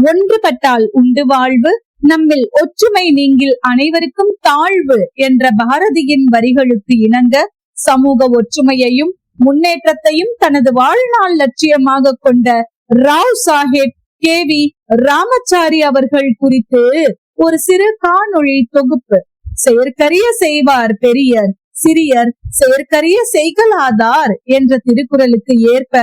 ஒன்றுபட்டால் உண்டு வாழ்வு, நம்மில் ஒற்றுமை நீங்கில் அனைவருக்கும் தாழ்வு என்ற பாரதியின் வரிகளுக்கு இணங்க சமூக ஒற்றுமையையும் முன்னேற்றத்தையும் தனது வாழ்நாள் லட்சியமாக கொண்ட ராவ் சாஹேப் KV ராமச்சாரி அவர்கள் குறித்து ஒரு சிறு காணொளி தொகுப்பு. செயற்கரிய செய்வார் பெரியர், சிறியர் செயற்கரிய செய்கலாதார் என்ற திருக்குறளுக்கு ஏற்ப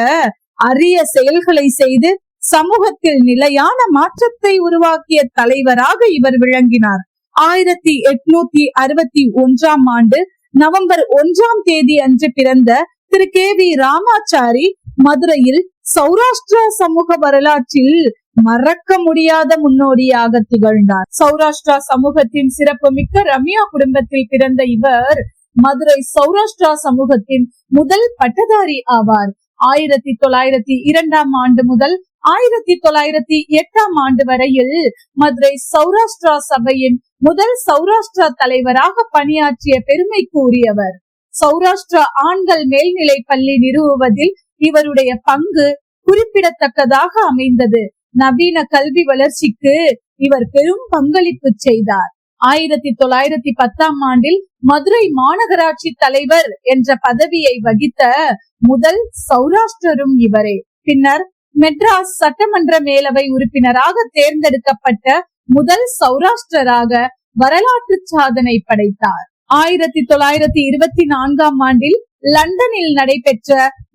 அரிய செயல்களை செய்து சமூகத்தில் நிலையான மாற்றத்தை உருவாக்கிய தலைவராக இவர் விளங்கினார். 1861 ஆண்டு நவம்பர் 1 அன்று பிறந்த திரு KV ராமாச்சாரி மதுரையில் சௌராஷ்டிரா சமூக வரலாற்றில் மறக்க முடியாத முன்னோடியாக திகழ்ந்தார். சௌராஷ்டிரா சமூகத்தின் சிறப்பு மிக்க ரம்யா குடும்பத்தில் பிறந்த இவர் மதுரை சௌராஷ்டிரா சமூகத்தின் முதல் பட்டதாரி ஆவார். 1902 ஆண்டு முதல் 1908 ஆண்டு வரையில் மதுரை சௌராஷ்டிரா சபையின் முதல் சௌராஷ்டிரா தலைவராக பணியாற்றிய பெருமைக்கு உரியவர். சௌராஷ்டிரா ஆண்கள் மேல்நிலை பள்ளி நிறுவுவதில் இவருடைய பங்கு குறிப்பிடத்தக்கதாக அமைந்தது. நவீன கல்வி வளர்ச்சிக்கு இவர் பெரும் பங்களிப்பு செய்தார். 1910 ஆண்டில் மதுரை மாநகராட்சி தலைவர் என்ற பதவியை வகித்த முதல் சௌராஷ்டிரரும் இவரே. பின்னர் மெட்ராஸ் சட்டமன்ற மேலவை உறுப்பினராக தேர்ந்தெடுக்கப்பட்ட முதல் சௌராஷ்டிரராக வரலாற்று சாதனை படைத்தார். 1924 ஆண்டில் லண்டனில் நடைபெற்ற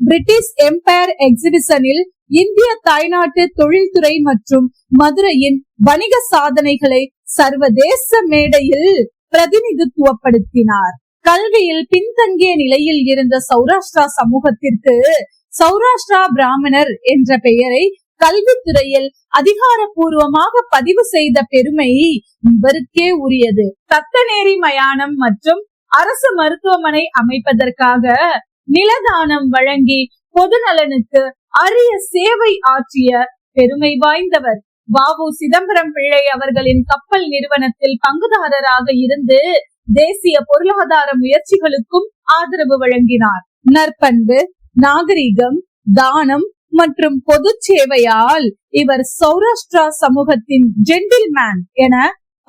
பிரிட்டிஷ் எம்பயர் எக்ஸிபிஷனில் இந்திய தாய்நாட்டு தொழில்துறை மற்றும் மதுரையின் வணிக சாதனைகளை சர்வதேச மேடையில் பிரதிநிதித்துவப்படுத்தினார். கல்வியில் பின்தங்கிய நிலையில் இருந்த சௌராஷ்டிரா சமூகத்திற்கு சௌராஷ்டிரா பிராமணர் என்ற பெயரை கல்வித்துறையில் அதிகாரப்பூர்வமாக பதிவு செய்த பெருமை இவருக்கே உரியது. தத்தநேரி மயானம் மற்றும் அரசு மருத்துவமனை அமைப்பதற்காக நிலதானம் வழங்கி பொது நலனுக்கு அரிய சேவை ஆற்றிய பெருமை வாய்ந்தவர். வ.உ. சிதம்பரம் பிள்ளை அவர்களின் கப்பல் நிறுவனத்தில் பங்குதாரராக இருந்து தேசிய பொருளாதார முயற்சிகளுக்கும் ஆதரவு வழங்கினார். நற்பண்பு, நாகரிகம், தானம் மற்றும் பொது சேவையால் இவர் சௌராஷ்டிரா சமூகத்தின் ஜென்டில்மேன் என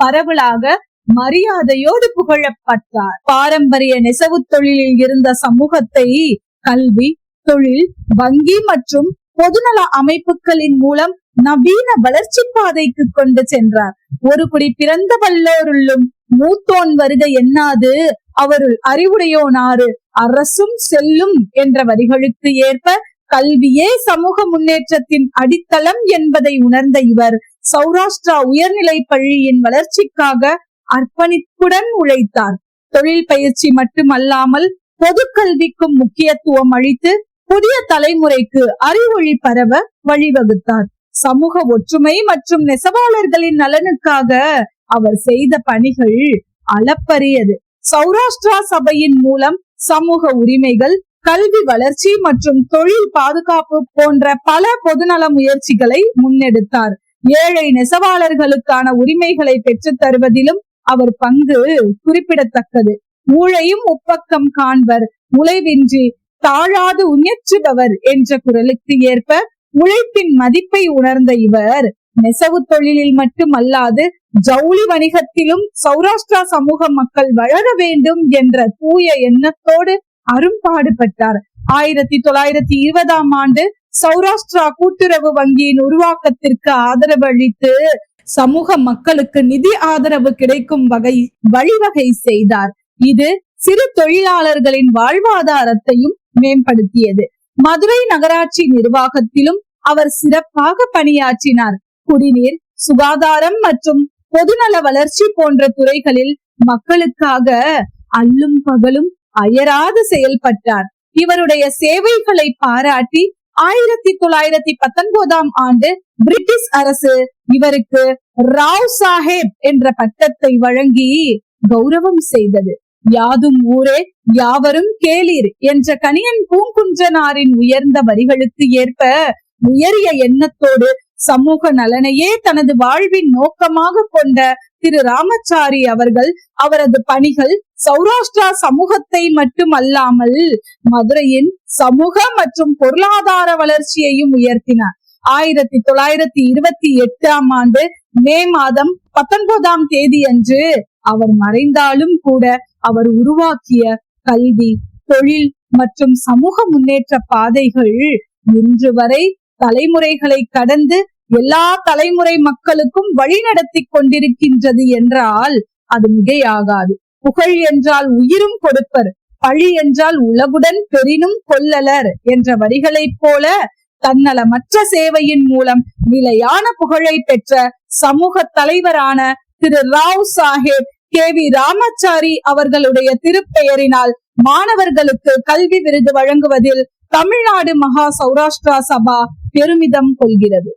பரவலாக மரியாதையோடு புகழப்பட்டார். பாரம்பரிய நெசவு தொழிலில் இருந்த சமூகத்தை கல்வி, தொழில், வங்கி மற்றும் பொதுநல அமைப்புகளின் மூலம் நவீன வளர்ச்சி பாதைக்கு கொண்டு சென்றார். ஒரு குடி பிறந்த வல்லோருள்ளும் மூத்தோன் வருக எண்ணாது அவருள் அறிவுடையோனாறு அரசும் செல்லும் என்ற வரிகளுக்கு ஏற்ப கல்வியே சமூக முன்னேற்றத்தின் அடித்தளம் என்பதை உணர்ந்த இவர் சௌராஷ்டிரா உயர்நிலை பள்ளியின் வளர்ச்சிக்காக அர்ப்பணிப்புடன் உழைத்தார். தொழில் பயிற்சி மட்டுமல்லாமல் பொது கல்விக்கும் முக்கியத்துவம் அளித்து புதிய தலைமுறைக்கு அறிவொளி பரவ வழிவகுத்தார். சமூக ஒற்றுமை மற்றும் நெசவாளர்களின் நலனுக்காக அவர் செய்த பணிகள் அளப்பரியது. சௌராஷ்டிரா சபையின் மூலம் சமூக உரிமைகள், கல்வி வளர்ச்சி மற்றும் தொழில் பாதுகாப்பு போன்ற பல பொதுநல முயற்சிகளை முன்னெடுத்தார். ஏழை நெசவாளர்களுக்கான உரிமைகளை பெற்றுத் தருவதிலும் அவர் பங்கு குறிப்பிடத்தக்கது. ஊழையும் உப்பக்கம் காண்பர், உழைவின்றி தாழாது உயற்றுபவர் என்ற குரலுக்கு ஏற்ப உழைப்பின் மதிப்பை உணர்ந்த இவர் நெசவு தொழிலில் மட்டுமல்லாது ஜவுளி வணிகத்திலும் சௌராஷ்டிரா சமூக மக்கள் வளர வேண்டும் என்ற தூய எண்ணத்தோடு அரும்பாடுபட்டார். 1920 ஆண்டு சௌராஷ்டிரா கூட்டுறவு வங்கியின் உருவாக்கத்திற்கு ஆதரவு அளித்து சமூக மக்களுக்கு நிதி ஆதரவு கிடைக்கும் வழிவகை செய்தார். இது சிறு தொழிலாளர்களின் வாழ்வாதாரத்தையும் மேம்படுத்தியது. மதுரை நகராட்சி நிர்வாகத்திலும் அவர் சிறப்பாக பணியாற்றினார். குடிநீர், சுகாதாரம் மற்றும் பொதுநல வளர்ச்சி போன்ற துறைகளில் மக்களுக்காக அல்லும் பகலும் அயராது செயல்பட்டார். இவருடைய சேவைகளை பாராட்டி 1919 ஆண்டு பிரிட்டிஷ் அரசு இவருக்கு ராவ் சாஹேப் என்ற பட்டத்தை வழங்கி கௌரவம் செய்தது. யாதும் ஊரே யாவரும் கேளீர் என்ற கணியன் பூங்குன்றனாரின் உயர்ந்த வரிகளுக்கு ஏற்ப உயரிய எண்ணத்தோடு சமூக நலனையே தனது வாழ்வின் நோக்கமாக கொண்ட திரு ராமச்சாரி அவர்கள் அவரது பணிகள் சௌராஷ்டிரா சமூகத்தை மட்டுமல்லாமல் மதுரையின் சமூக மற்றும் பொருளாதார வளர்ச்சியையும் உயர்த்தினார். 1928 மே மாதம் 19 அன்று அவர் மறைந்தாலும் கூட அவர் உருவாக்கிய கல்வி, தொழில் மற்றும் சமூக முன்னேற்ற பாதைகள் இன்று வரை தலைமுறைகளை கடந்து எல்லா தலைமுறை மக்களுக்கும் வழிநடத்தி கொண்டிருக்கின்றது என்றால் அது மிகையாகாது. புகழ் என்றால் உயிரும் கொடுப்பர், பழி என்றால் உலகுடன் பெரினும் கொல்லலர் என்ற வரிகளைப் போல தன்னலமற்ற சேவையின் மூலம் நிலையான புகழை பெற்ற சமூக தலைவரான திரு ராவ் சாஹேப் KV ராமாச்சாரி அவர்களுடைய திருப்பெயரினால் மாணவர்களுக்கு கல்வி விருது வழங்குவதில் தமிழ்நாடு மகா சௌராஷ்டிரா சபா பெருமிதம் கொள்கிறது.